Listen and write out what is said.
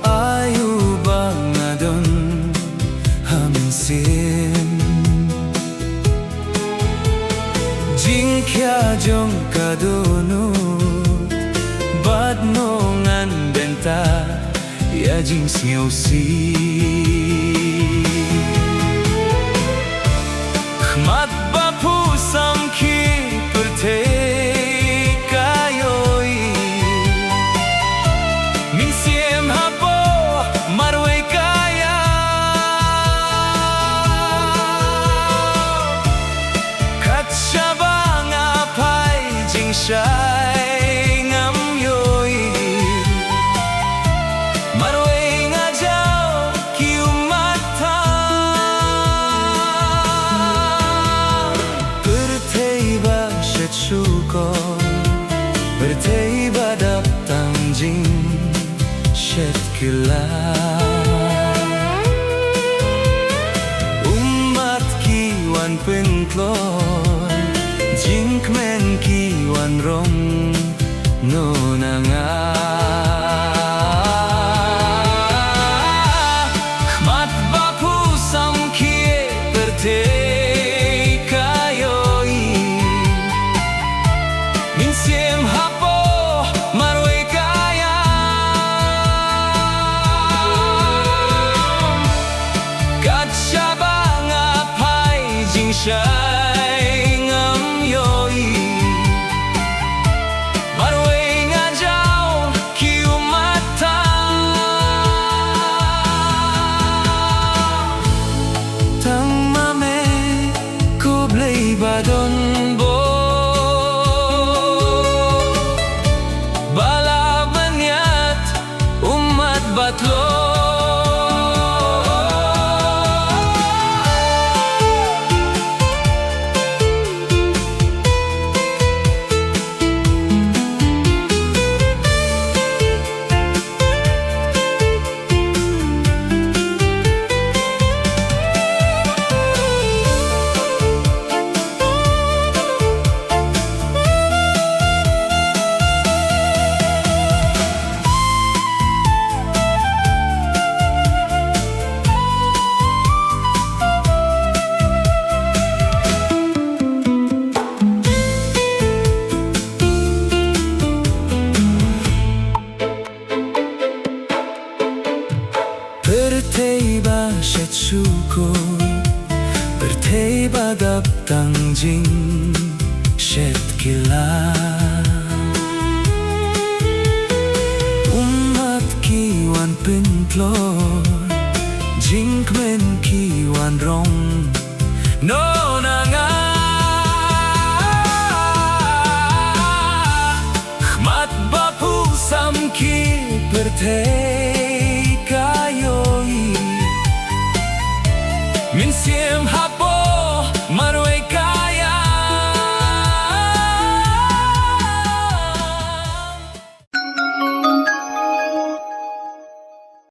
ayu bangadon hamsin jingkya jong kadonu badnongan benta ya jing siau si khmat bapu samki Pyrthei kayoi min siem hapo marway kaya katsyabang apay jing siya'y ngam yoi marway nga jaw kiumata Pyrthei ba syuko Pyrthei ba dap tangjing syet kila umat kiwan pentlor jingkmen kiwan rong nonanga khmat bapu samkie Pyrthei kayoi min siem hapo marway kaya katsyabang apay jing siya'y ngam yoi marway nga jaw kiumata tang mame kublay badon bo balabanyat umat batlo Pyrthei ba syet syukur Pyrthei ba dap tangjing syet kila umat kiwan pentlor jingkmen kiwan rong nonanga khmat bapu samki Pyrthei kayoi min siem hap